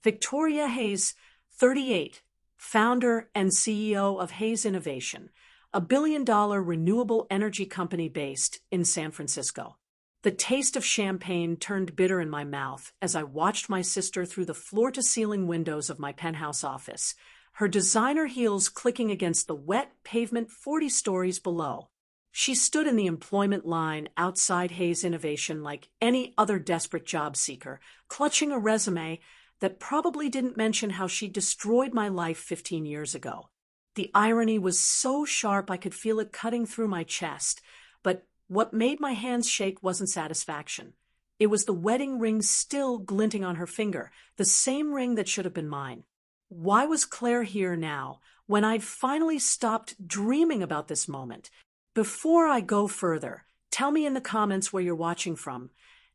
Victoria Hayes, 38, founder and CEO of Hayes Innovation, a billion-dollar renewable energy company based in San Francisco. The taste of champagne turned bitter in my mouth as I watched my sister through the floor-to-ceiling windows of my penthouse office, her designer heels clicking against the wet pavement 40 stories below. She stood in the employment line outside Hayes Innovation like any other desperate job seeker, clutching a resume that probably didn't mention how she destroyed my life 15 years ago. The irony was so sharp I could feel it cutting through my chest, but what made my hands shake wasn't satisfaction. It was the wedding ring still glinting on her finger, the same ring that should have been mine. Why was Claire here now, when I'd finally stopped dreaming about this moment? Before I go further, tell me in the comments where you're watching from,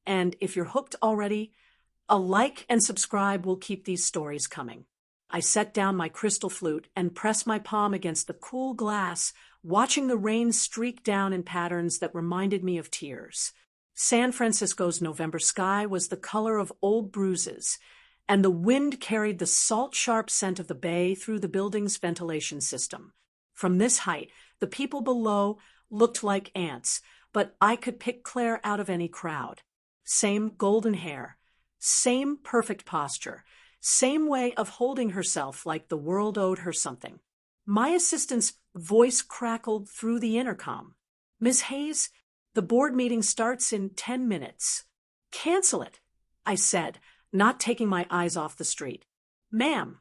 and if you're hooked already, a like and subscribe will keep these stories coming. I set down my crystal flute and pressed my palm against the cool glass, watching the rain streak down in patterns that reminded me of tears. San Francisco's November sky was the color of old bruises, and the wind carried the salt-sharp scent of the bay through the building's ventilation system. From this height, the people below looked like ants, but I could pick Claire out of any crowd. Same golden hair, same perfect posture, same way of holding herself like the world owed her something. My assistant's voice crackled through the intercom. "Miss Hayes, the board meeting starts in 10 minutes. Cancel it," I said, not taking my eyes off the street. "Ma'am,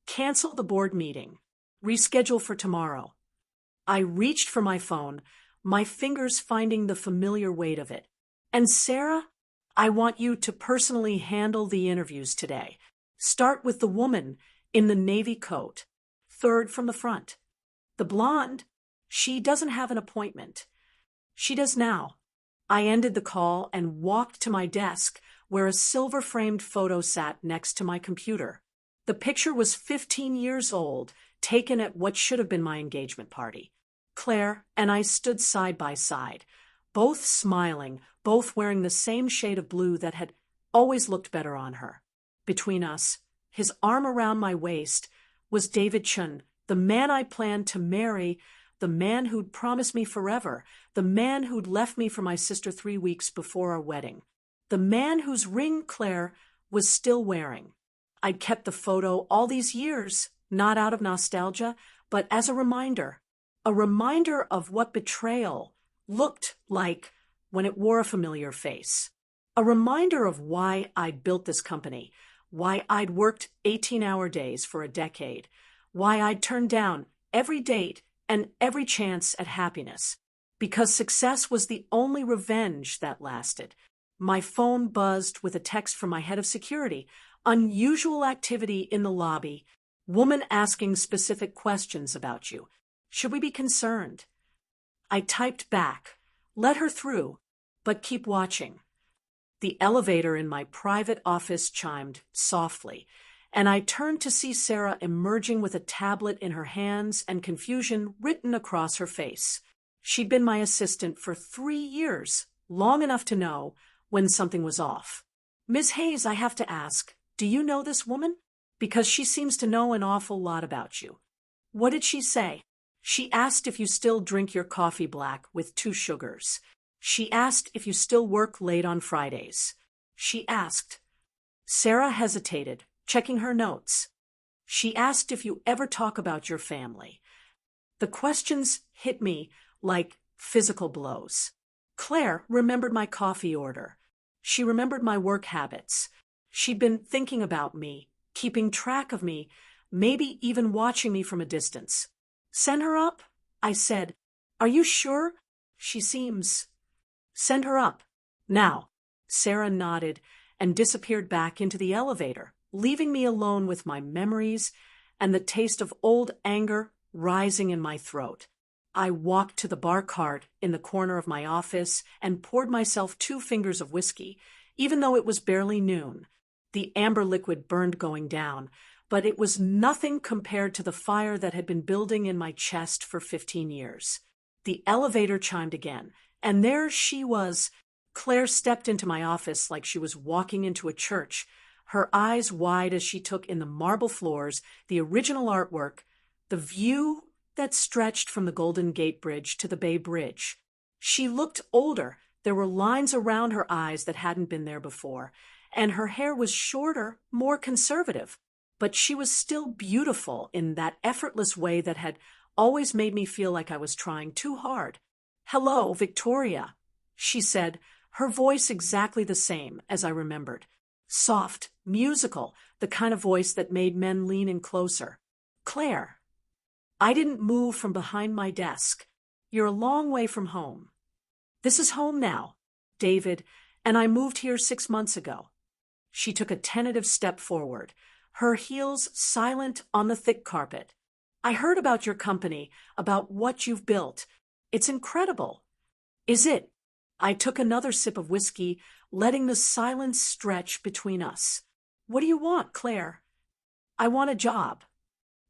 cancel the board meeting. Reschedule for tomorrow." I reached for my phone, my fingers finding the familiar weight of it. "And Sarah, I want you to personally handle the interviews today. Start with the woman in the navy coat, third from the front. The blonde, she doesn't have an appointment. She does now." I ended the call and walked to my desk, where a silver-framed photo sat next to my computer. The picture was 15 years old, taken at what should have been my engagement party. Claire and I stood side by side, both smiling, both wearing the same shade of blue that had always looked better on her. Between us, his arm around my waist, was David Chun, the man I planned to marry, the man who'd promised me forever, the man who'd left me for my sister 3 weeks before our wedding, the man whose ring Claire was still wearing. I'd kept the photo all these years, not out of nostalgia, but as a reminder of what betrayal looked like when it wore a familiar face. A reminder of why I'd built this company, why I'd worked 18-hour days for a decade, why I'd turned down every date and every chance at happiness, because success was the only revenge that lasted. My phone buzzed with a text from my head of security. "Unusual activity in the lobby. Woman asking specific questions about you. Should we be concerned?" I typed back, "Let her through, but keep watching." The elevator in my private office chimed softly, and I turned to see Sarah emerging with a tablet in her hands and confusion written across her face. She'd been my assistant for 3 years, long enough to know when something was off. "Miss Hayes, I have to ask, do you know this woman? Because she seems to know an awful lot about you." "What did she say?" "She asked if you still drink your coffee black with 2 sugars. She asked if you still work late on Fridays. She asked." Sarah hesitated, checking her notes. "She asked if you ever talk about your family." The questions hit me like physical blows. Claire remembered my coffee order. She remembered my work habits. She'd been thinking about me, keeping track of me, maybe even watching me from a distance. "Send her up?" I said. "Are you sure? She seems—" "Send her up. Now." Sarah nodded and disappeared back into the elevator, leaving me alone with my memories and the taste of old anger rising in my throat. I walked to the bar cart in the corner of my office and poured myself 2 fingers of whiskey, even though it was barely noon. The amber liquid burned going down, but it was nothing compared to the fire that had been building in my chest for 15 years. The elevator chimed again, and there she was. Claire stepped into my office like she was walking into a church, her eyes wide as she took in the marble floors, the original artwork, the view that stretched from the Golden Gate Bridge to the Bay Bridge. She looked older. There were lines around her eyes that hadn't been there before, and her hair was shorter, more conservative. But she was still beautiful in that effortless way that had always made me feel like I was trying too hard. "Hello, Victoria," she said, her voice exactly the same as I remembered. Soft, musical, the kind of voice that made men lean in closer. "Claire." I didn't move from behind my desk. "You're a long way from home." "This is home now, David, and I moved here 6 months ago." She took a tentative step forward, her heels silent on the thick carpet. "I heard about your company, about what you've built. It's incredible." "Is it?" I took another sip of whiskey, letting the silence stretch between us. "What do you want, Claire?" "I want a job."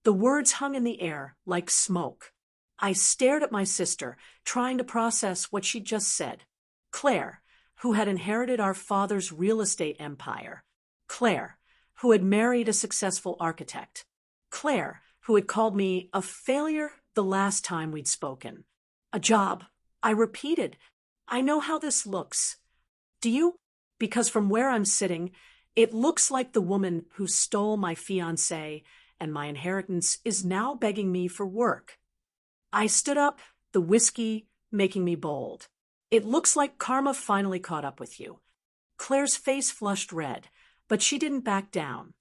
The words hung in the air like smoke. I stared at my sister, trying to process what she'd just said. Claire, who had inherited our father's real estate empire. Claire, who had married a successful architect. Claire, who had called me a failure the last time we'd spoken. "A job," I repeated. "I know how this looks." "Do you?" Because from where I'm sitting, it looks like the woman who stole my fiancé and my inheritance is now begging me for work. I stood up, the whiskey making me bold. "It looks like karma finally caught up with you." Claire's face flushed red, but she didn't back down.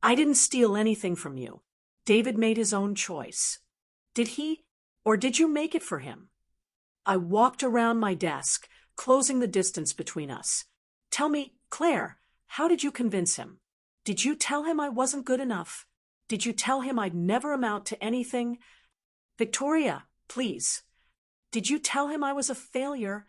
"I didn't steal anything from you. David made his own choice." "Did he? Or did you make it for him?" I walked around my desk, closing the distance between us. "Tell me, Claire, how did you convince him? Did you tell him I wasn't good enough? Did you tell him I'd never amount to anything? Victoria, please. Did you tell him I was a failure?"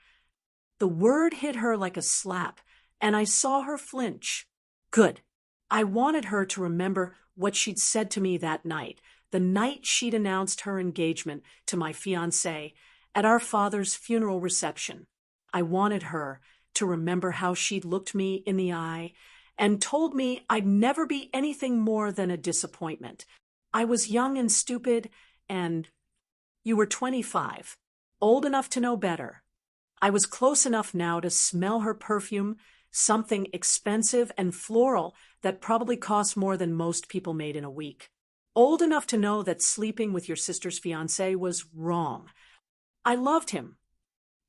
The word hit her like a slap, and I saw her flinch. Good. I wanted her to remember what she'd said to me that night, the night she'd announced her engagement to my fiancé at our father's funeral reception. I wanted her to remember how she'd looked me in the eye and told me I'd never be anything more than a disappointment. I was young and stupid, and you were 25, old enough to know better. I was close enough now to smell her perfume, something expensive and floral that probably cost more than most people made in a week. Old enough to know that sleeping with your sister's fiancé was wrong. I loved him.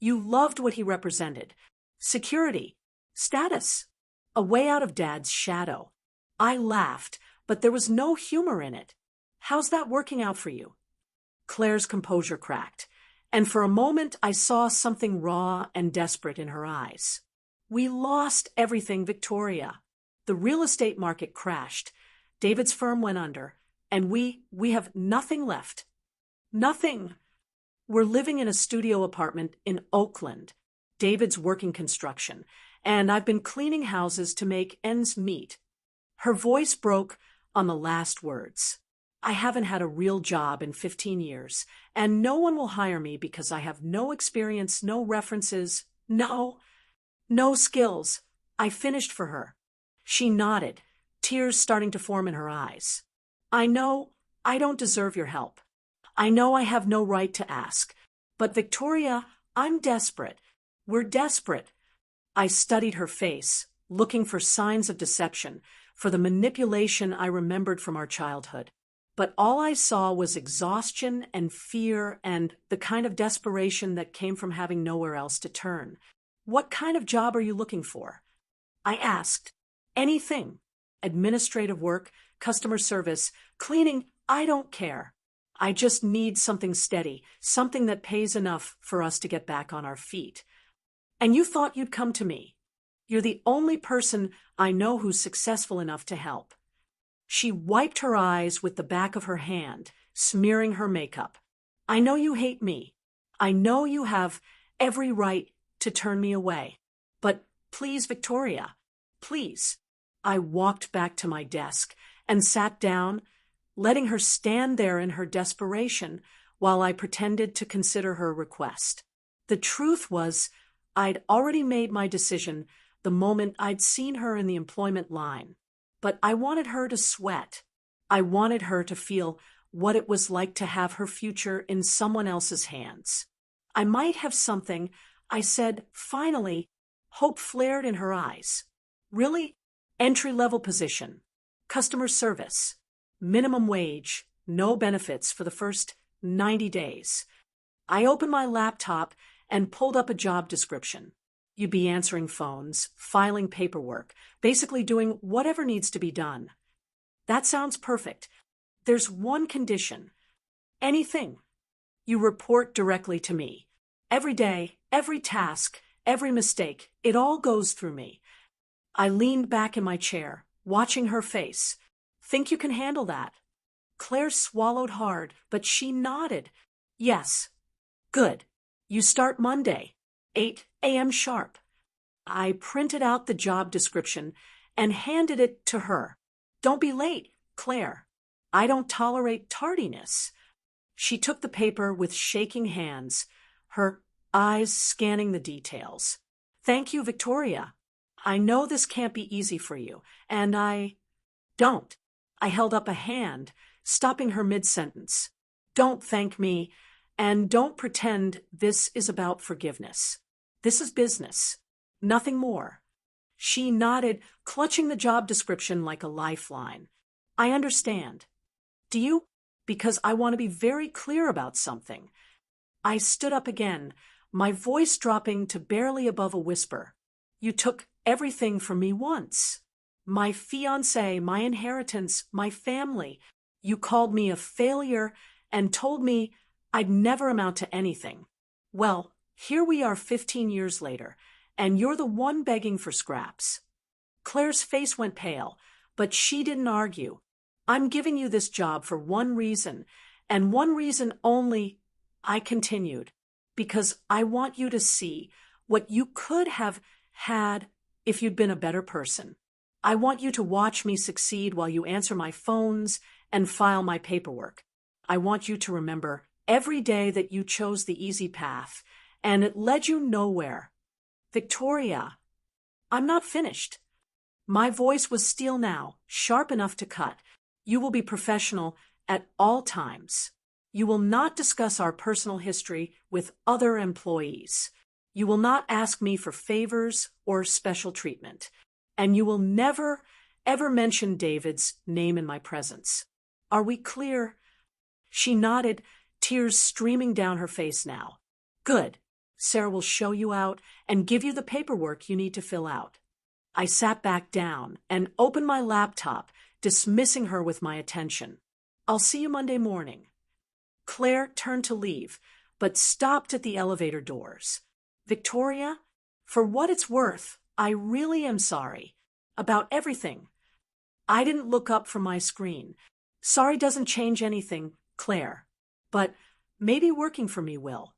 You loved what he represented. Security, status, a way out of Dad's shadow. I laughed, but there was no humor in it. "How's that working out for you?" Claire's composure cracked, and for a moment I saw something raw and desperate in her eyes. "We lost everything, Victoria. The real estate market crashed. David's firm went under, and we have nothing left. Nothing. We're living in a studio apartment in Oakland. David's working construction, and I've been cleaning houses to make ends meet." Her voice broke on the last words. "I haven't had a real job in 15 years, and no one will hire me because I have no experience, no references, no skills." I finished for her. She nodded, tears starting to form in her eyes. "I know I don't deserve your help. I know I have no right to ask. But Victoria, I'm desperate. We're desperate." I studied her face, looking for signs of deception, for the manipulation I remembered from our childhood. But all I saw was exhaustion and fear and the kind of desperation that came from having nowhere else to turn. "What kind of job are you looking for?" I asked. "Anything. Administrative work, customer service, cleaning, I don't care. I just need something steady, something that pays enough for us to get back on our feet." "And you thought you'd come to me? You're the only person I know who's successful enough to help." She wiped her eyes with the back of her hand, smearing her makeup. "I know you hate me. I know you have every right to turn me away. But please, Victoria, please." I walked back to my desk and sat down, letting her stand there in her desperation while I pretended to consider her request. The truth was, I'd already made my decision the moment I'd seen her in the employment line. but I wanted her to sweat. I wanted her to feel what it was like to have her future in someone else's hands. I might have something, I said, finally. Hope flared in her eyes. Really? Entry-level position. Customer service. Minimum wage. No benefits for the first 90 days. I opened my laptop and pulled up a job description. You'd be answering phones, filing paperwork, basically doing whatever needs to be done. That sounds perfect. There's one condition. Anything. You report directly to me. Every day, every task, every mistake, it all goes through me. I leaned back in my chair, watching her face. Think you can handle that? Claire swallowed hard, but she nodded. Yes. Good. You start Monday, 8 a.m. sharp. I printed out the job description and handed it to her. Don't be late, Claire. I don't tolerate tardiness. She took the paper with shaking hands, her eyes scanning the details. Thank you, Victoria. I know this can't be easy for you, and don't. I held up a hand, stopping her mid-sentence. Don't thank me, and don't pretend this is about forgiveness. This is business. Nothing more. She nodded, clutching the job description like a lifeline. I understand. Do you? Because I want to be very clear about something. I stood up again, my voice dropping to barely above a whisper. You took everything from me once. My fiancé, my inheritance, my family. You called me a failure and told me I'd never amount to anything. Well, here we are 15 years later, and you're the one begging for scraps. Claire's face went pale, but she didn't argue. I'm giving you this job for one reason, and one reason only, I continued, because I want you to see what you could have had if you'd been a better person. I want you to watch me succeed while you answer my phones and file my paperwork. I want you to remember every day that you chose the easy path, and it led you nowhere. Victoria, I'm not finished. My voice was steel now, sharp enough to cut. You will be professional at all times. You will not discuss our personal history with other employees. You will not ask me for favors or special treatment. And you will never, ever mention David's name in my presence. Are we clear? She nodded, tears streaming down her face now. Good. Sarah will show you out and give you the paperwork you need to fill out. I sat back down and opened my laptop, dismissing her with my attention. I'll see you Monday morning. Claire turned to leave, but stopped at the elevator doors. Victoria, for what it's worth, I really am sorry. About everything. I didn't look up from my screen. Sorry doesn't change anything, Claire. But maybe working for me will.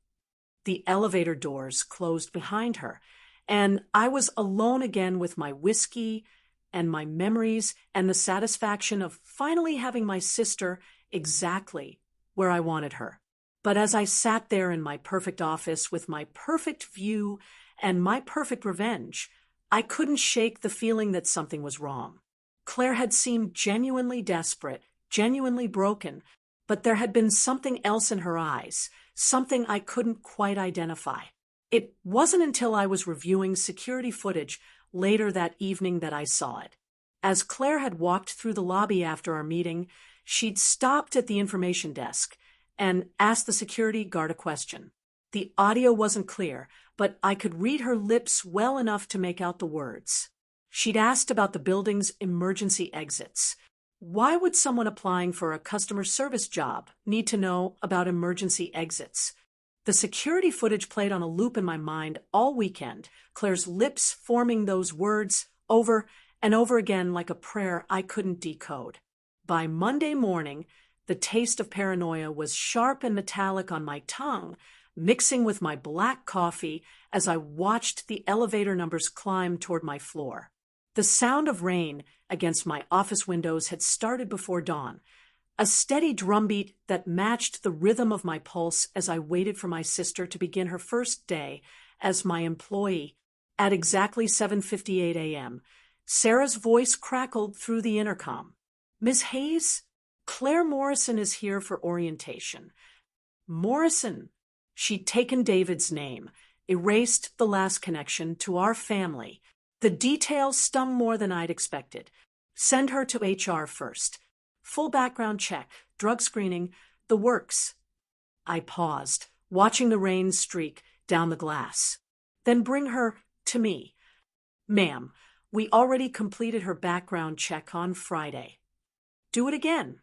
The elevator doors closed behind her, and I was alone again with my whiskey and my memories and the satisfaction of finally having my sister exactly where I wanted her. But as I sat there in my perfect office with my perfect view and my perfect revenge, I couldn't shake the feeling that something was wrong. Claire had seemed genuinely desperate, genuinely broken, but there had been something else in her eyes, something I couldn't quite identify. It wasn't until I was reviewing security footage later that evening that I saw it. As Claire had walked through the lobby after our meeting, she'd stopped at the information desk and asked the security guard a question. The audio wasn't clear, but I could read her lips well enough to make out the words. She'd asked about the building's emergency exits. Why would someone applying for a customer service job need to know about emergency exits? The security footage played on a loop in my mind all weekend, Claire's lips forming those words over and over again like a prayer I couldn't decode. By Monday morning, the taste of paranoia was sharp and metallic on my tongue, mixing with my black coffee as I watched the elevator numbers climb toward my floor. The sound of rain against my office windows had started before dawn, a steady drumbeat that matched the rhythm of my pulse as I waited for my sister to begin her first day as my employee at exactly 7:58 a.m., Sarah's voice crackled through the intercom. Miss Hayes, Claire Morrison is here for orientation. Morrison. She'd taken David's name, erased the last connection to our family. The details stung more than I'd expected. Send her to HR first. Full background check, drug screening, the works. I paused, watching the rain streak down the glass. Then bring her to me. Ma'am, we already completed her background check on Friday. Do it again.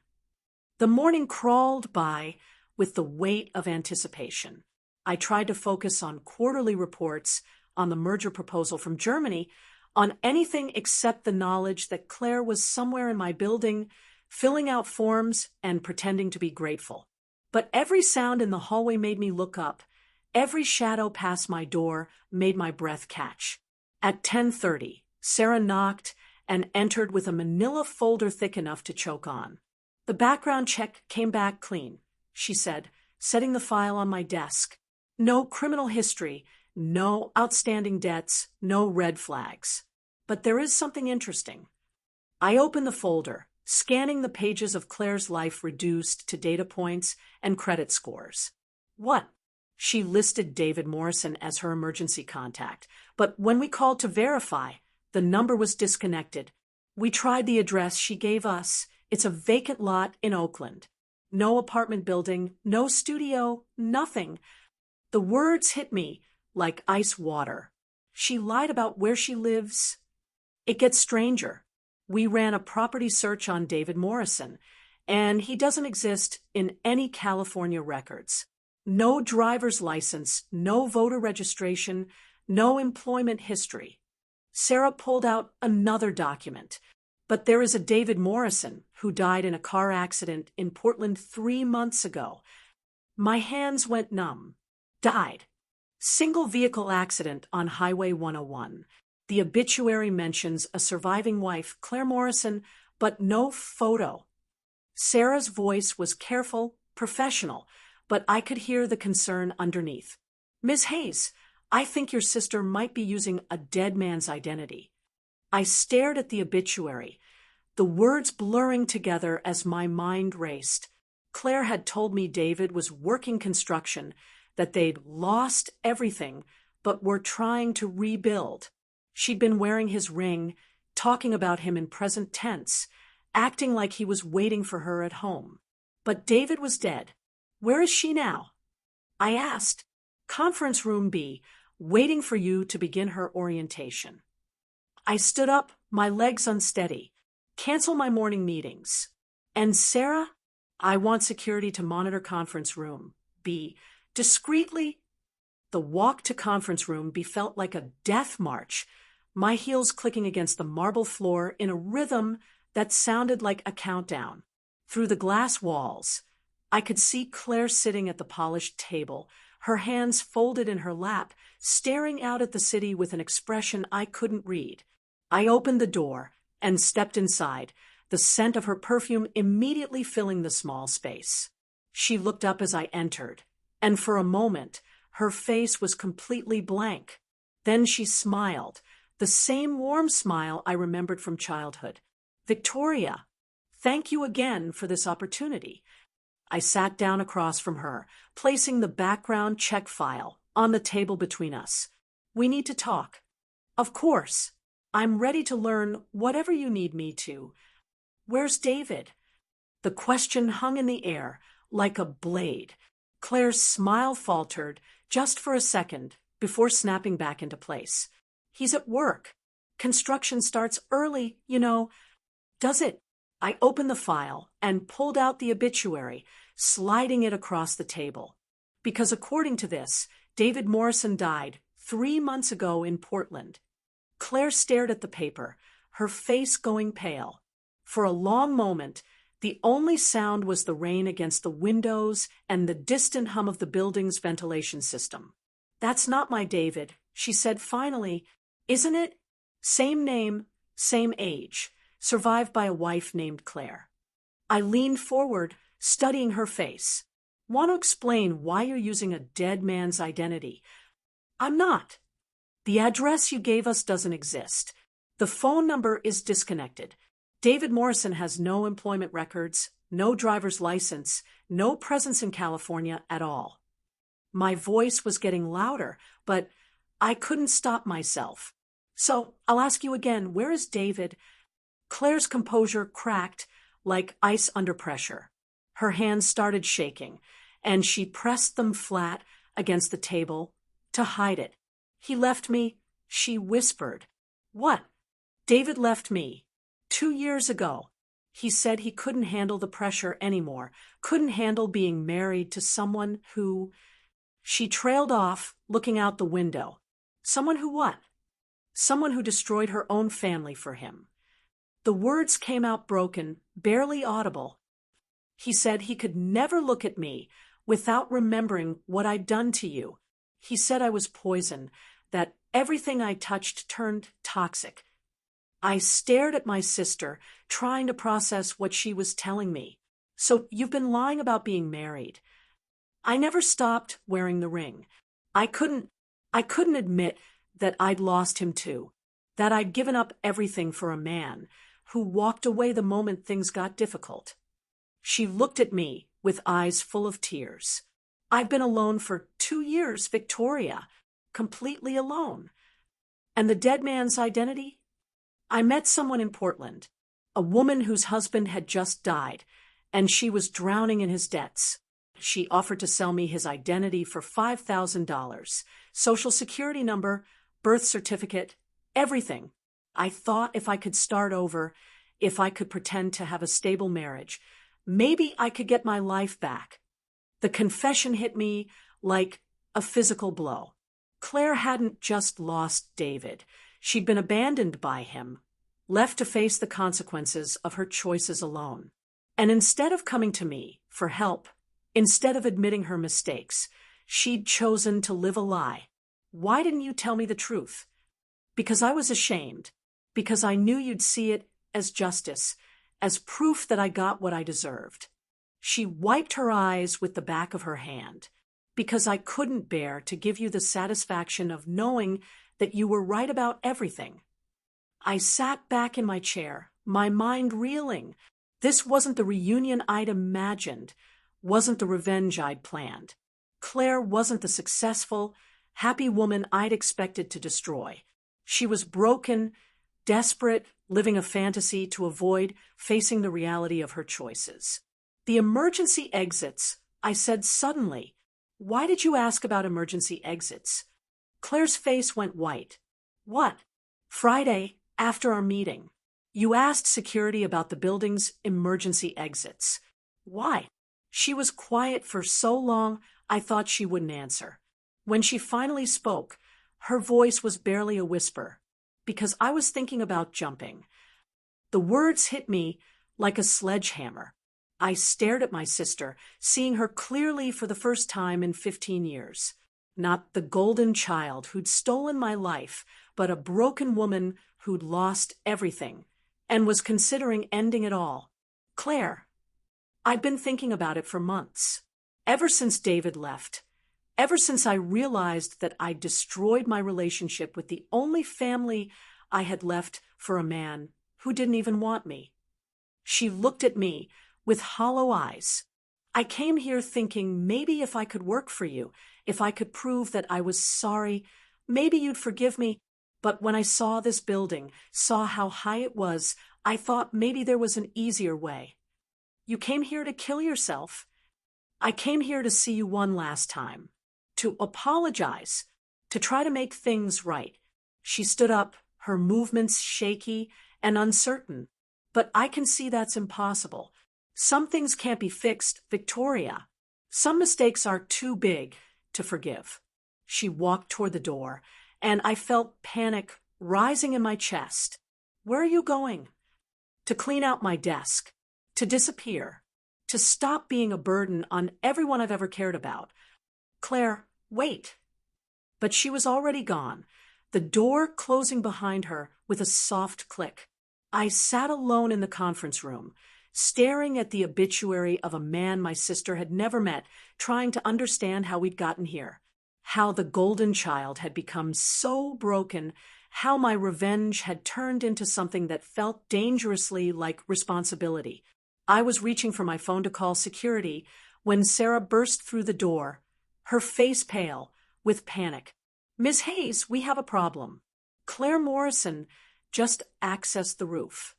The morning crawled by with the weight of anticipation. I tried to focus on quarterly reports, on the merger proposal from Germany, on anything except the knowledge that Claire was somewhere in my building, filling out forms and pretending to be grateful. But every sound in the hallway made me look up. Every shadow past my door made my breath catch. At 10:30, Sarah knocked and entered with a manila folder thick enough to choke on. The background check came back clean, she said, setting the file on my desk. No criminal history, no outstanding debts, no red flags. But there is something interesting. I opened the folder, scanning the pages of Claire's life reduced to data points and credit scores. What? She listed David Morrison as her emergency contact, but when we called to verify, the number was disconnected. We tried the address she gave us. It's a vacant lot in Oakland. No apartment building, no studio, nothing. The words hit me like ice water. She lied about where she lives. It gets stranger. We ran a property search on David Morrison, and he doesn't exist in any California records. No driver's license, no voter registration, no employment history. Sarah pulled out another document. But there is a David Morrison who died in a car accident in Portland 3 months ago. My hands went numb. Died. Single vehicle accident on Highway 101. The obituary mentions a surviving wife, Claire Morrison, but no photo. Sarah's voice was careful, professional, but I could hear the concern underneath. Ms. Hayes, I think your sister might be using a dead man's identity. I stared at the obituary, the words blurring together as my mind raced. Claire had told me David was working construction, that they'd lost everything, but were trying to rebuild. She'd been wearing his ring, talking about him in present tense, acting like he was waiting for her at home. But David was dead. Where is she now? I asked. Conference room B, waiting for you to begin her orientation. I stood up, my legs unsteady. Cancel my morning meetings. And Sarah? I want security to monitor conference room B. Discreetly. The walk to conference room B felt like a death march, my heels clicking against the marble floor in a rhythm that sounded like a countdown. Through the glass walls, I could see Claire sitting at the polished table, her hands folded in her lap, staring out at the city with an expression I couldn't read. I opened the door and stepped inside, the scent of her perfume immediately filling the small space. She looked up as I entered, and for a moment, her face was completely blank. Then she smiled, the same warm smile I remembered from childhood. Victoria, thank you again for this opportunity. I sat down across from her, placing the background check file on the table between us. We need to talk. Of course. I'm ready to learn whatever you need me to. Where's David? The question hung in the air like a blade. Claire's smile faltered just for a second before snapping back into place. He's at work. Construction starts early, you know. Does it? I opened the file and pulled out the obituary, sliding it across the table. Because according to this, David Morrison died 3 months ago in Portland. Claire stared at the paper, her face going pale. For a long moment, the only sound was the rain against the windows and the distant hum of the building's ventilation system. That's not my David, she said finally. Isn't it? Same name, same age, survived by a wife named Claire. I leaned forward, studying her face. Want to explain why you're using a dead man's identity? I'm not. The address you gave us doesn't exist. The phone number is disconnected. David Morrison has no employment records, no driver's license, no presence in California at all. My voice was getting louder, but I couldn't stop myself. So I'll ask you again, where is David? Claire's composure cracked like ice under pressure. Her hands started shaking, and she pressed them flat against the table to hide it. He left me, she whispered. What? David left me. 2 years ago. He said he couldn't handle the pressure anymore, couldn't handle being married to someone who... She trailed off, looking out the window. Someone who what? Someone who destroyed her own family for him. The words came out broken, barely audible. He said he could never look at me without remembering what I'd done to you. He said I was poison, that everything I touched turned toxic. I stared at my sister, trying to process what she was telling me. So you've been lying about being married. I never stopped wearing the ring. I couldn't admit that I'd lost him too, that I'd given up everything for a man who walked away the moment things got difficult. She looked at me with eyes full of tears. I've been alone for 2 years, Victoria, completely alone. And the dead man's identity? I met someone in Portland, a woman whose husband had just died, and she was drowning in his debts. She offered to sell me his identity for $5,000, Social Security number, birth certificate, everything. I thought if I could start over, if I could pretend to have a stable marriage, maybe I could get my life back. The confession hit me like a physical blow. Claire hadn't just lost David. She'd been abandoned by him, left to face the consequences of her choices alone. And instead of coming to me for help, instead of admitting her mistakes, she'd chosen to live a lie. Why didn't you tell me the truth? Because I was ashamed. Because I knew you'd see it as justice, as proof that I got what I deserved. She wiped her eyes with the back of her hand. Because I couldn't bear to give you the satisfaction of knowing that you were right about everything. I sat back in my chair, my mind reeling. This wasn't the reunion I'd imagined, wasn't the revenge I'd planned. Claire wasn't the successful, happy woman I'd expected to destroy. She was broken, desperate, living a fantasy to avoid facing the reality of her choices. The emergency exits, I said suddenly. Why did you ask about emergency exits? Claire's face went white. What? Friday, after our meeting. You asked security about the building's emergency exits. Why? She was quiet for so long, I thought she wouldn't answer. When she finally spoke, her voice was barely a whisper, because I was thinking about jumping. The words hit me like a sledgehammer. I stared at my sister, seeing her clearly for the first time in 15 years. Not the golden child who'd stolen my life, but a broken woman who'd lost everything and was considering ending it all. Claire. I'd been thinking about it for months. Ever since David left. Ever since I realized that I'd destroyed my relationship with the only family I had left for a man who didn't even want me. She looked at me with hollow eyes. I came here thinking maybe if I could work for you, if I could prove that I was sorry, maybe you'd forgive me. But when I saw this building, saw how high it was, I thought maybe there was an easier way. You came here to kill yourself. I came here to see you one last time, to apologize, to try to make things right. She stood up, her movements shaky and uncertain. But I can see that's impossible. Some things can't be fixed, Victoria. Some mistakes are too big to forgive. She walked toward the door, and I felt panic rising in my chest. Where are you going? To clean out my desk, to disappear, to stop being a burden on everyone I've ever cared about. Claire, wait. But she was already gone, the door closing behind her with a soft click. I sat alone in the conference room, staring at the obituary of a man my sister had never met, trying to understand how we'd gotten here, how the golden child had become so broken, how my revenge had turned into something that felt dangerously like responsibility. I was reaching for my phone to call security when Sarah burst through the door, her face pale with panic. "Miss Hayes, we have a problem. Claire Morrison just accessed the roof."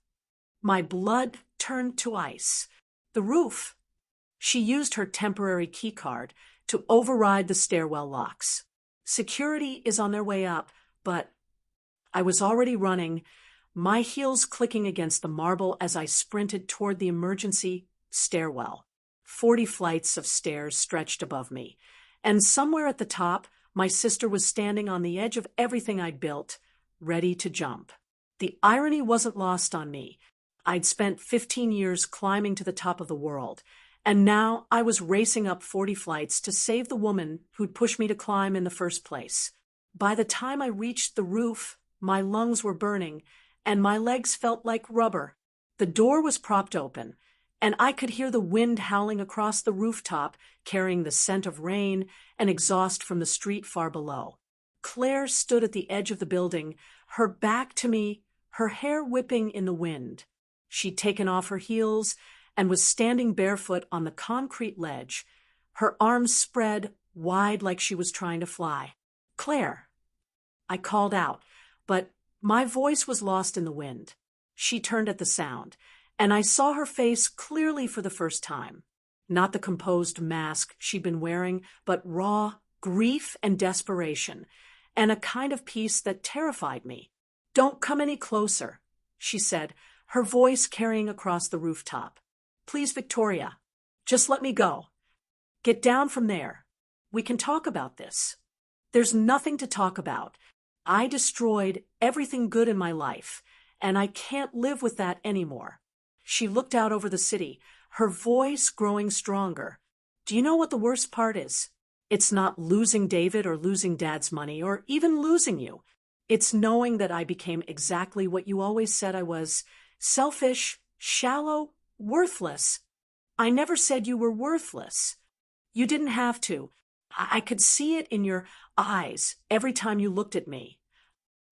My blood turned to ice. The roof. She used her temporary keycard to override the stairwell locks. Security is on their way up, but I was already running, my heels clicking against the marble as I sprinted toward the emergency stairwell. 40 flights of stairs stretched above me, and somewhere at the top, my sister was standing on the edge of everything I'd built, ready to jump. The irony wasn't lost on me. I'd spent 15 years climbing to the top of the world, and now I was racing up 40 flights to save the woman who'd pushed me to climb in the first place. By the time I reached the roof, my lungs were burning, and my legs felt like rubber. The door was propped open, and I could hear the wind howling across the rooftop, carrying the scent of rain and exhaust from the street far below. Claire stood at the edge of the building, her back to me, her hair whipping in the wind. She'd taken off her heels and was standing barefoot on the concrete ledge, her arms spread wide like she was trying to fly. "Claire!" I called out, but my voice was lost in the wind. She turned at the sound, and I saw her face clearly for the first time. Not the composed mask she'd been wearing, but raw grief and desperation, and a kind of peace that terrified me. "Don't come any closer," she said, her voice carrying across the rooftop. "Please, Victoria, just let me go. Get down from there. We can talk about this." "There's nothing to talk about. I destroyed everything good in my life, and I can't live with that anymore." She looked out over the city, her voice growing stronger. "Do you know what the worst part is? It's not losing David or losing Dad's money or even losing you. It's knowing that I became exactly what you always said I was: selfish, shallow, worthless. I never said you were worthless. You didn't have to. I could see it in your eyes every time you looked at me."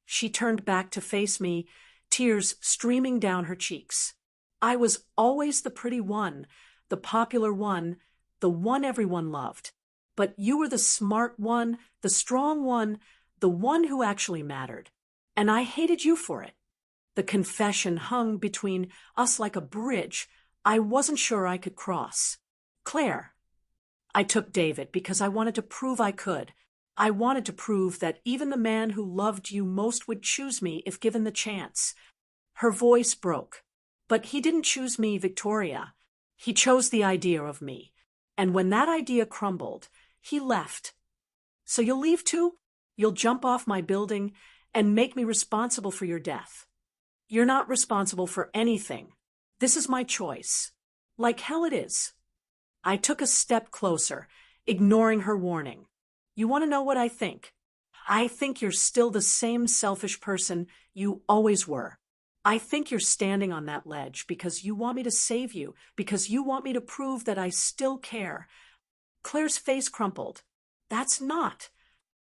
She turned back to face me, tears streaming down her cheeks. "I was always the pretty one, the popular one, the one everyone loved. But you were the smart one, the strong one, the one who actually mattered. And I hated you for it." The confession hung between us like a bridge I wasn't sure I could cross. "Claire." I took David because I wanted to prove I could. I wanted to prove that even the man who loved you most would choose me if given the chance. Her voice broke. "But he didn't choose me, Victoria. He chose the idea of me. And when that idea crumbled, he left. So you'll leave too? You'll jump off my building and make me responsible for your death. You're not responsible for anything. This is my choice. Like hell it is." I took a step closer, ignoring her warning. "You want to know what I think? I think you're still the same selfish person you always were. I think you're standing on that ledge because you want me to save you, because you want me to prove that I still care." Claire's face crumpled. "That's not.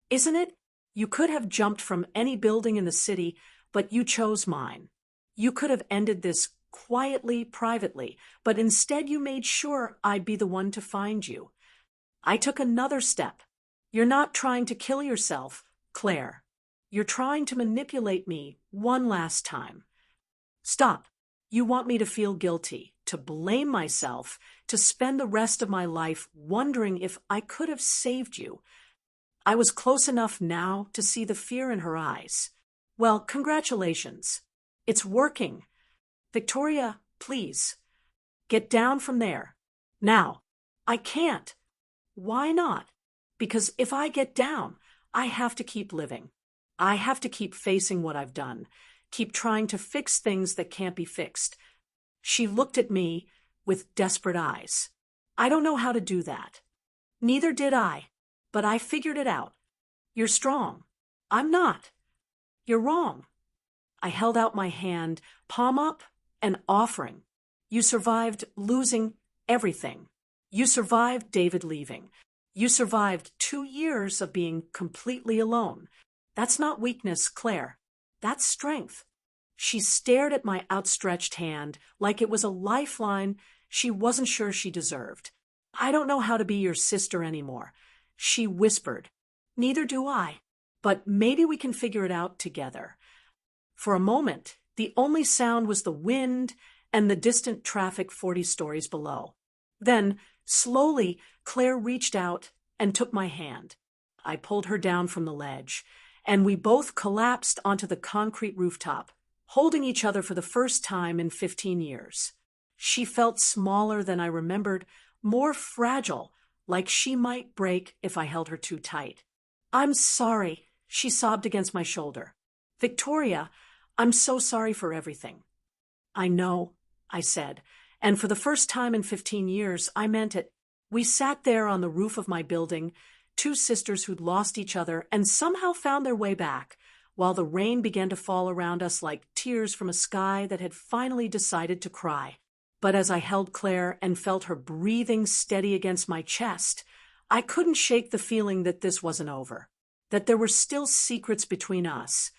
Isn't it? You could have jumped from any building in the city, but you chose mine. You could have ended this quietly, privately, but instead you made sure I'd be the one to find you. I took another step. You're not trying to kill yourself, Claire. You're trying to manipulate me one last time. Stop. You want me to feel guilty, to blame myself, to spend the rest of my life wondering if I could have saved you." I was close enough now to see the fear in her eyes. "Well, congratulations. It's working. Victoria, please, get down from there. Now." "I can't." "Why not?" "Because if I get down, I have to keep living. I have to keep facing what I've done, keep trying to fix things that can't be fixed." She looked at me with desperate eyes. "I don't know how to do that." "Neither did I, but I figured it out. You're strong. I'm not. You're wrong." I held out my hand, palm up, an offering. "You survived losing everything. You survived David leaving. You survived 2 years of being completely alone. That's not weakness, Claire. That's strength. She stared at my outstretched hand like it was a lifeline she wasn't sure she deserved. I don't know how to be your sister anymore, she whispered. Neither do I. But maybe we can figure it out together. For a moment, the only sound was the wind and the distant traffic 40 stories below. Then, slowly, Claire reached out and took my hand. I pulled her down from the ledge, and we both collapsed onto the concrete rooftop, holding each other for the first time in 15 years. She felt smaller than I remembered, more fragile, like she might break if I held her too tight. I'm sorry, she sobbed against my shoulder. Victoria, I'm so sorry for everything. I know, I said, and for the first time in 15 years, I meant it. We sat there on the roof of my building, two sisters who'd lost each other and somehow found their way back, while the rain began to fall around us like tears from a sky that had finally decided to cry. But as I held Claire and felt her breathing steady against my chest, I couldn't shake the feeling that this wasn't over, that there were still secrets between us,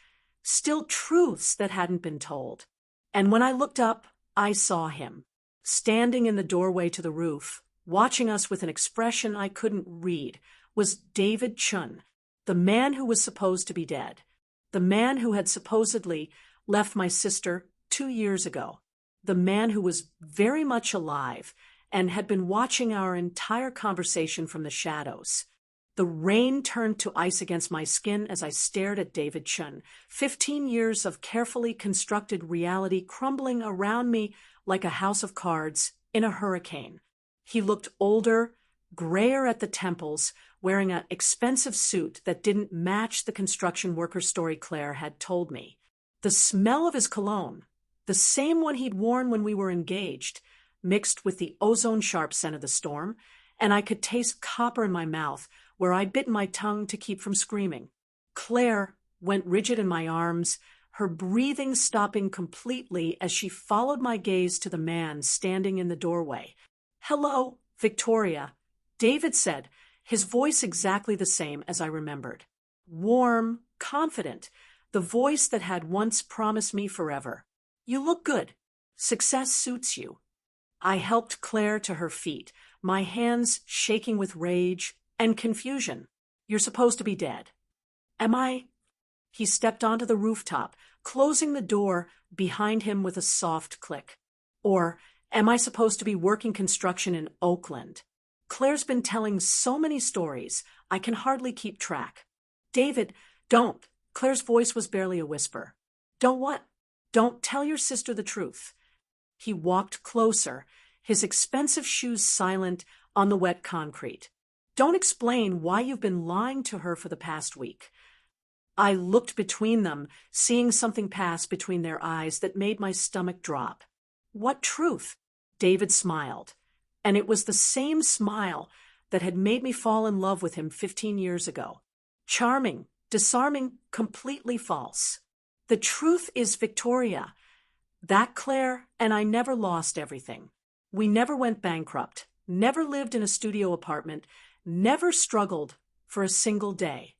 still truths that hadn't been told. And when I looked up, I saw him, standing in the doorway to the roof, watching us with an expression I couldn't read, was David Chun, the man who was supposed to be dead, the man who had supposedly left my sister 2 years ago, the man who was very much alive and had been watching our entire conversation from the shadows. The rain turned to ice against my skin as I stared at David Chun, 15 years of carefully constructed reality crumbling around me like a house of cards in a hurricane. He looked older, grayer at the temples, wearing an expensive suit that didn't match the construction worker story Claire had told me. The smell of his cologne, the same one he'd worn when we were engaged, mixed with the ozone-sharp scent of the storm, and I could taste copper in my mouth where I bit my tongue to keep from screaming. Claire went rigid in my arms, her breathing stopping completely as she followed my gaze to the man standing in the doorway. "Hello, Victoria," David said, his voice exactly the same as I remembered. Warm, confident, the voice that had once promised me forever. "You look good. Success suits you." I helped Claire to her feet, my hands shaking with rage and confusion. "You're supposed to be dead." "Am I?" He stepped onto the rooftop, closing the door behind him with a soft click. "Or am I supposed to be working construction in Oakland?" Claire's been telling so many stories, I can hardly keep track. "David, don't." Claire's voice was barely a whisper. "Don't what?" "Don't tell your sister the truth." He walked closer, his expensive shoes silent on the wet concrete. "Don't explain why you've been lying to her for the past week." I looked between them, seeing something pass between their eyes that made my stomach drop. "What truth?" David smiled, and it was the same smile that had made me fall in love with him 15 years ago. Charming, disarming, completely false. "The truth is, Victoria, that Claire and I never lost everything. We never went bankrupt, never lived in a studio apartment, never struggled for a single day."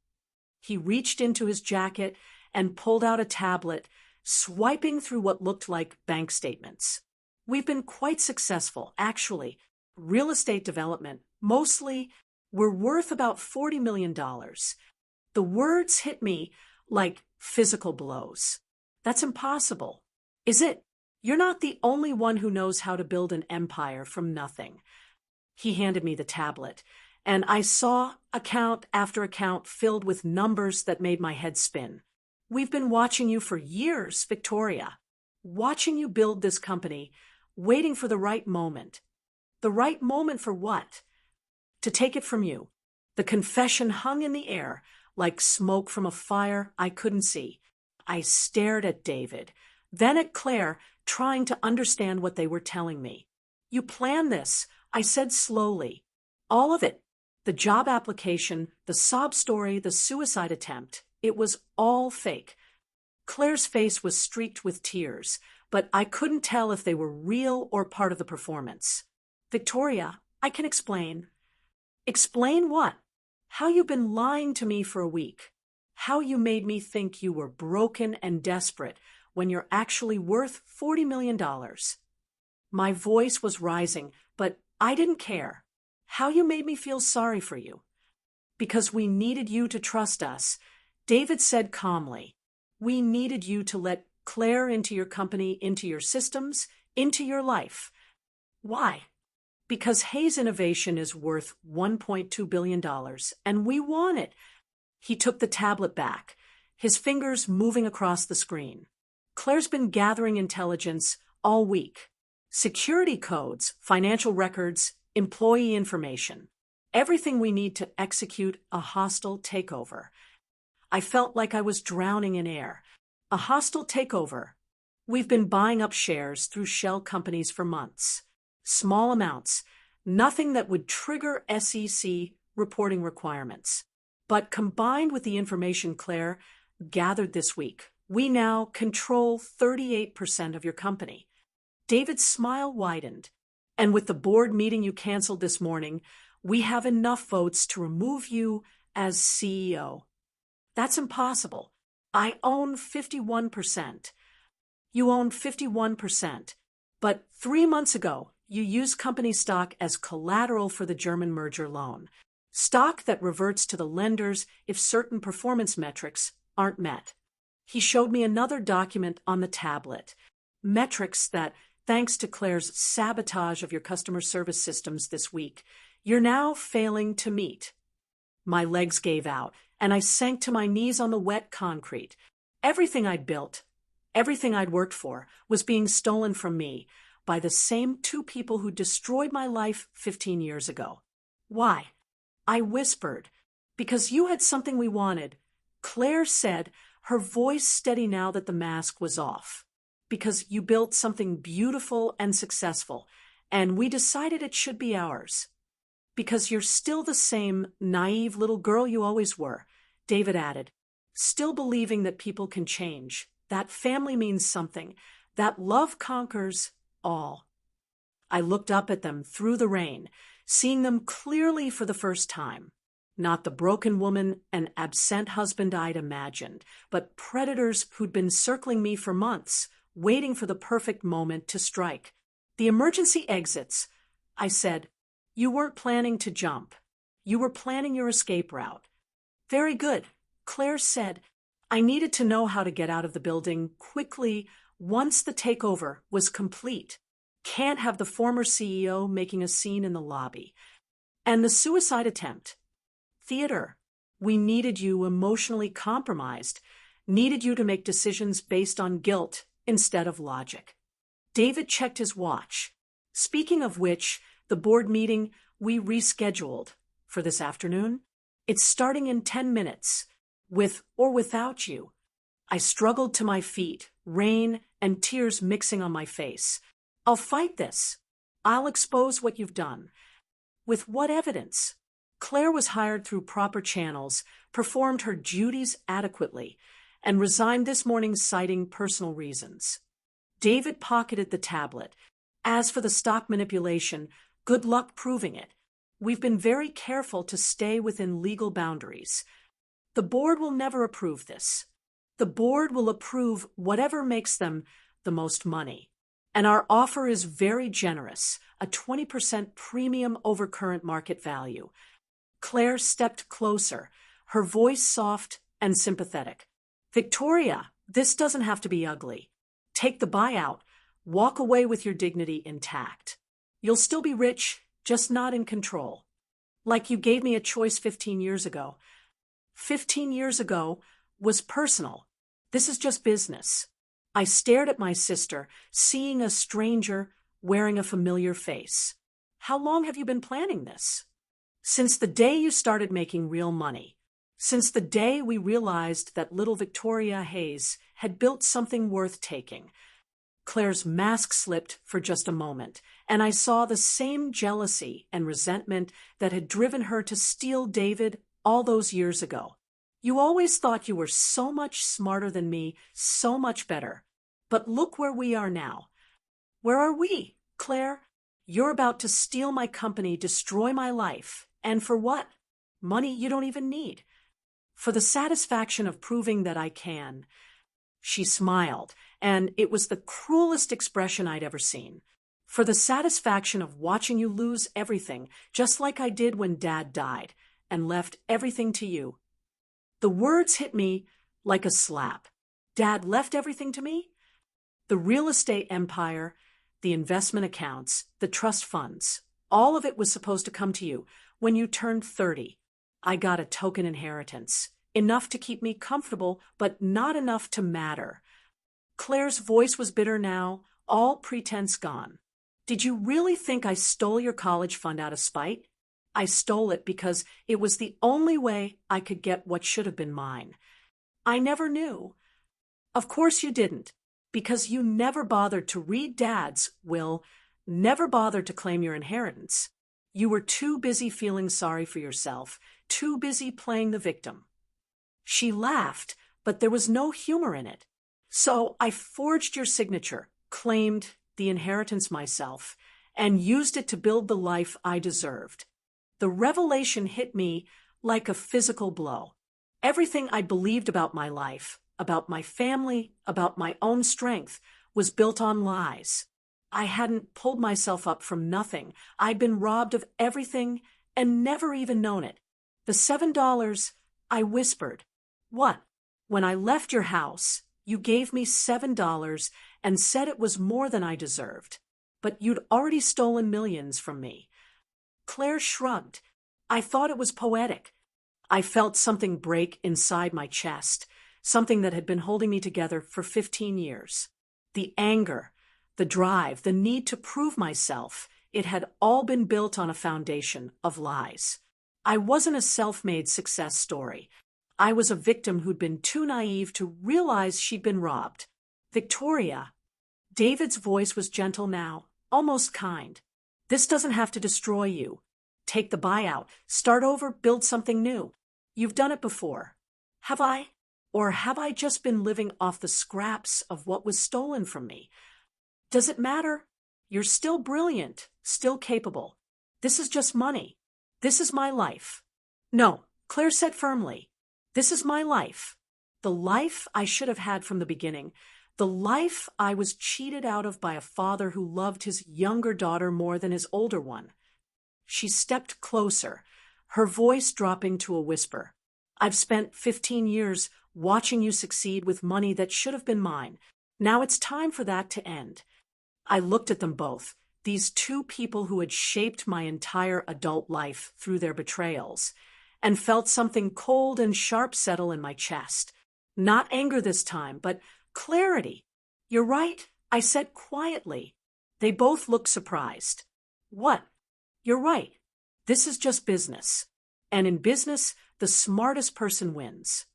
He reached into his jacket and pulled out a tablet, swiping through what looked like bank statements. "We've been quite successful, actually. Real estate development, mostly. We're worth about $40 million. The words hit me like physical blows. "That's impossible." "Is it? You're not the only one who knows how to build an empire from nothing." He handed me the tablet, and I saw account after account filled with numbers that made my head spin. "We've been watching you for years, Victoria. Watching you build this company, waiting for the right moment." "The right moment for what?" "To take it from you." The confession hung in the air, like smoke from a fire I couldn't see. I stared at David, then at Claire, trying to understand what they were telling me. "You planned this," I said slowly. "All of it. The job application, the sob story, the suicide attempt. It was all fake." Claire's face was streaked with tears, but I couldn't tell if they were real or part of the performance. "Victoria, I can explain." "Explain what?" "How you've been lying to me for a week. How you made me think you were broken and desperate when you're actually worth $40 million. My voice was rising, but I didn't care. How you made me feel sorry for you. Because we needed you to trust us, David said calmly. We needed you to let Claire into your company, into your systems, into your life. Why? Because Hayes Innovation is worth $1.2 billion, and we want it. He took the tablet back, his fingers moving across the screen. Claire's been gathering intelligence all week. Security codes, financial records, employee information. Everything we need to execute a hostile takeover. I felt like I was drowning in air. A hostile takeover. We've been buying up shares through shell companies for months. Small amounts, nothing that would trigger SEC reporting requirements. But combined with the information Claire gathered this week, we now control 38% of your company. David's smile widened. And with the board meeting you canceled this morning, we have enough votes to remove you as CEO. That's impossible. I own 51%. You own 51%. But 3 months ago, you used company stock as collateral for the German merger loan. Stock that reverts to the lenders if certain performance metrics aren't met. He showed me another document on the tablet. Metrics that, thanks to Claire's sabotage of your customer service systems this week, you're now failing to meet. My legs gave out, and I sank to my knees on the wet concrete. Everything I'd built, everything I'd worked for, was being stolen from me by the same two people who destroyed my life 15 years ago. Why? I whispered. Because you had something we wanted. Claire said, her voice steady now that the mask was off. Because you built something beautiful and successful, and we decided it should be ours. Because you're still the same naive little girl you always were, David added. Still believing that people can change, that family means something, that love conquers all. I looked up at them through the rain, seeing them clearly for the first time. Not the broken woman and absent husband I'd imagined, but predators who'd been circling me for months, waiting for the perfect moment to strike. The emergency exits. I said, you weren't planning to jump. You were planning your escape route. Very good. Claire said, I needed to know how to get out of the building quickly once the takeover was complete. Can't have the former CEO making a scene in the lobby. And the suicide attempt. Theater. We needed you emotionally compromised, needed you to make decisions based on guilt instead of logic. David checked his watch. Speaking of which, the board meeting we rescheduled for this afternoon. It's starting in 10 minutes, with or without you. I struggled to my feet, rain and tears mixing on my face. I'll fight this. I'll expose what you've done. With what evidence? Claire was hired through proper channels, performed her duties adequately, and resigned this morning citing personal reasons. David pocketed the tablet. As for the stock manipulation, good luck proving it. We've been very careful to stay within legal boundaries. The board will never approve this. The board will approve whatever makes them the most money. And our offer is very generous, a 20% premium over current market value. Claire stepped closer, her voice soft and sympathetic. Victoria, this doesn't have to be ugly. Take the buyout. Walk away with your dignity intact. You'll still be rich, just not in control. Like you gave me a choice 15 years ago. 15 years ago was personal. This is just business. I stared at my sister, seeing a stranger wearing a familiar face. How long have you been planning this? Since the day you started making real money. Since the day we realized that little Victoria Hayes had built something worth taking. Claire's mask slipped for just a moment, and I saw the same jealousy and resentment that had driven her to steal David all those years ago. You always thought you were so much smarter than me, so much better. But look where we are now. Where are we, Claire? You're about to steal my company, destroy my life. And for what? Money you don't even need. For the satisfaction of proving that I can. She smiled, and it was the cruelest expression I'd ever seen. For the satisfaction of watching you lose everything, just like I did when Dad died, and left everything to you. The words hit me like a slap. Dad left everything to me? The real estate empire, the investment accounts, the trust funds, all of it was supposed to come to you when you turned 30. I got a token inheritance, enough to keep me comfortable, but not enough to matter. Claire's voice was bitter now, all pretense gone. Did you really think I stole your college fund out of spite? I stole it because it was the only way I could get what should have been mine. I never knew. Of course you didn't, because you never bothered to read Dad's will, never bothered to claim your inheritance. You were too busy feeling sorry for yourself, too busy playing the victim. She laughed, but there was no humor in it. So I forged your signature, claimed the inheritance myself, and used it to build the life I deserved. The revelation hit me like a physical blow. Everything I believed about my life, about my family, about my own strength, was built on lies. I hadn't pulled myself up from nothing. I'd been robbed of everything and never even known it. The $7, I whispered. What? When I left your house, you gave me $7 and said it was more than I deserved. But you'd already stolen millions from me. Claire shrugged. I thought it was poetic. I felt something break inside my chest, something that had been holding me together for 15 years. The anger, the drive, the need to prove myself, it had all been built on a foundation of lies. I wasn't a self-made success story. I was a victim who'd been too naive to realize she'd been robbed. Victoria. David's voice was gentle now, almost kind. This doesn't have to destroy you. Take the buyout, start over, build something new. You've done it before. Have I? Or have I just been living off the scraps of what was stolen from me? Does it matter? You're still brilliant, still capable. This is just money. This is my life. No, Claire said firmly. This is my life. The life I should have had from the beginning. The life I was cheated out of by a father who loved his younger daughter more than his older one. She stepped closer, her voice dropping to a whisper. I've spent 15 years watching you succeed with money that should have been mine. Now it's time for that to end. I looked at them both, these two people who had shaped my entire adult life through their betrayals, and felt something cold and sharp settle in my chest. Not anger this time, but clarity. You're right, I said quietly. They both looked surprised. What? You're right. This is just business. And in business, the smartest person wins.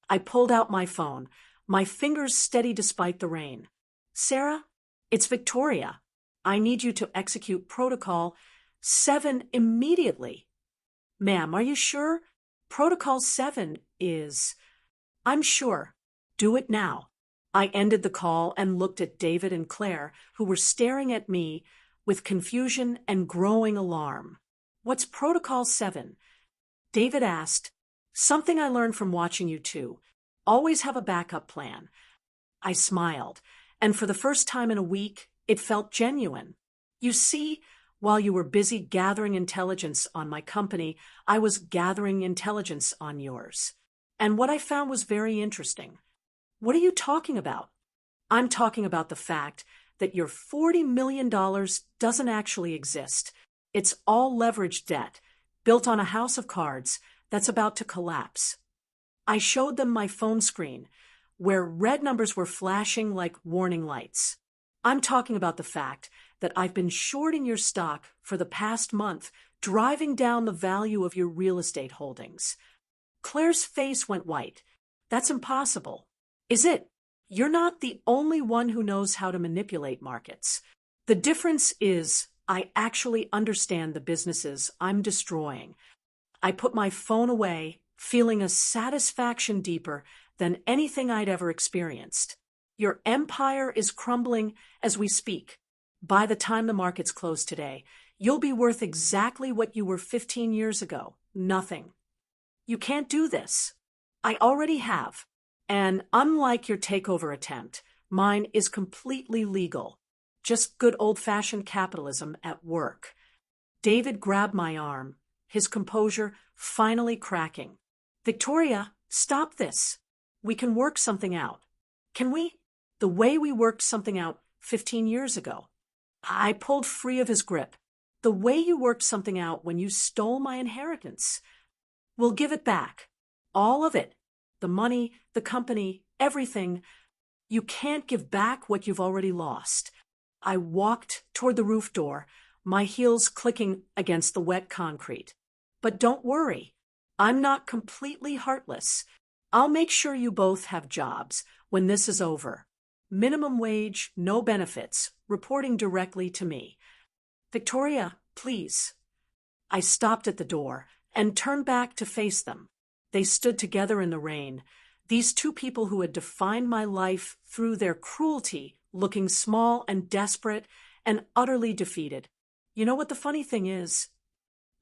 I pulled out my phone, my fingers steady despite the rain. Sarah, it's Victoria. I need you to execute Protocol 7 immediately. Ma'am, are you sure? Protocol 7 is... I'm sure. Do it now. I ended the call and looked at David and Claire, who were staring at me with confusion and growing alarm. What's Protocol 7? David asked. Something I learned from watching you two. Always have a backup plan. I smiled, and for the first time in a week, it felt genuine. You see, while you were busy gathering intelligence on my company, I was gathering intelligence on yours. And what I found was very interesting. What are you talking about? I'm talking about the fact that your $40 million doesn't actually exist. It's all leveraged debt, built on a house of cards that's about to collapse. I showed them my phone screen, where red numbers were flashing like warning lights. I'm talking about the fact that I've been shorting your stock for the past month, driving down the value of your real estate holdings. Claire's face went white. That's impossible. Is it? You're not the only one who knows how to manipulate markets. The difference is I actually understand the businesses I'm destroying. I put my phone away, feeling a satisfaction deeper than anything I'd ever experienced. Your empire is crumbling as we speak. By the time the markets close today, you'll be worth exactly what you were 15 years ago. Nothing. You can't do this. I already have. And unlike your takeover attempt, mine is completely legal. Just good old-fashioned capitalism at work. David grabbed my arm, his composure finally cracking. Victoria, stop this. We can work something out. Can we? The way we worked something out 15 years ago. I pulled free of his grip. The way you worked something out when you stole my inheritance. We'll give it back. All of it. The money, the company, everything. You can't give back what you've already lost. I walked toward the roof door, my heels clicking against the wet concrete. But don't worry. I'm not completely heartless. I'll make sure you both have jobs when this is over. Minimum wage, no benefits, reporting directly to me. Victoria, please. I stopped at the door and turned back to face them. They stood together in the rain, these two people who had defined my life through their cruelty, looking small and desperate and utterly defeated. You know what the funny thing is?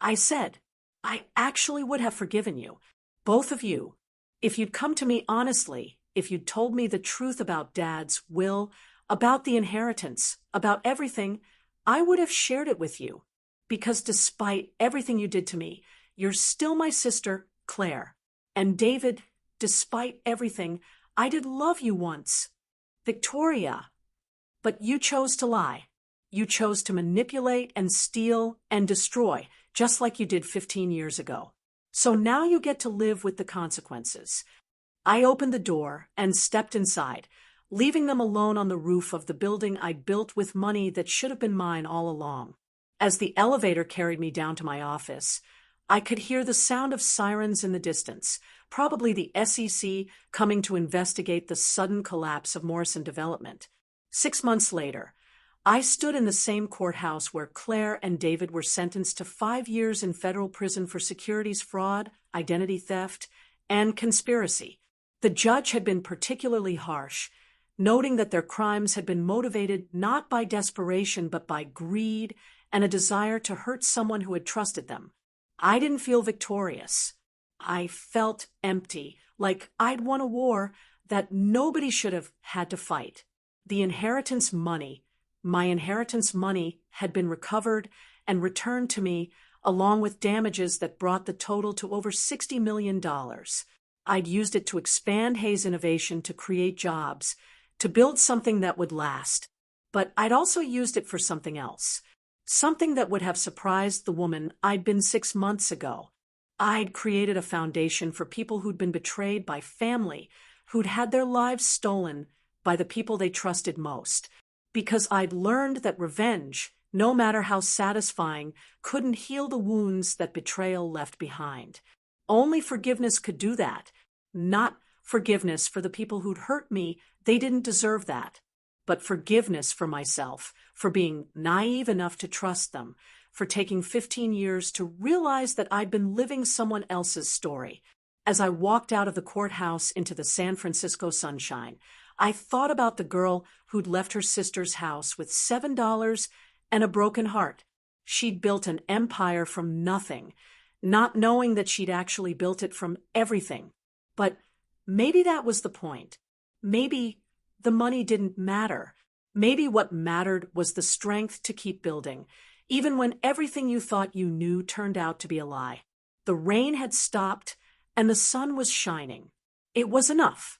I said, I actually would have forgiven you, both of you, if you'd come to me honestly, if you'd told me the truth about Dad's will, about the inheritance, about everything. I would have shared it with you, because despite everything you did to me, you're still my sister, Claire. And David, despite everything, I did love you once. Victoria. But you chose to lie. You chose to manipulate and steal and destroy, just like you did 15 years ago. So now you get to live with the consequences. I opened the door and stepped inside, leaving them alone on the roof of the building I'd built with money that should have been mine all along. As the elevator carried me down to my office, I could hear the sound of sirens in the distance, probably the SEC coming to investigate the sudden collapse of Morrison Development. 6 months later, I stood in the same courthouse where Claire and David were sentenced to 5 years in federal prison for securities fraud, identity theft, and conspiracy. The judge had been particularly harsh, noting that their crimes had been motivated not by desperation but by greed and a desire to hurt someone who had trusted them. I didn't feel victorious. I felt empty, like I'd won a war that nobody should have had to fight. The inheritance money, my inheritance money, had been recovered and returned to me, along with damages that brought the total to over $60 million. I'd used it to expand Hayes Innovation, to create jobs, to build something that would last. But I'd also used it for something else, something that would have surprised the woman I'd been 6 months ago. I'd created a foundation for people who'd been betrayed by family, who'd had their lives stolen by the people they trusted most, because I'd learned that revenge, no matter how satisfying, couldn't heal the wounds that betrayal left behind. Only forgiveness could do that. Not forgiveness for the people who'd hurt me, they didn't deserve that. But forgiveness for myself, for being naive enough to trust them, for taking 15 years to realize that I'd been living someone else's story. As I walked out of the courthouse into the San Francisco sunshine, I thought about the girl who'd left her sister's house with $7 and a broken heart. She'd built an empire from nothing, not knowing that she'd actually built it from everything. But maybe that was the point. Maybe the money didn't matter. Maybe what mattered was the strength to keep building, even when everything you thought you knew turned out to be a lie. The rain had stopped, and the sun was shining. It was enough.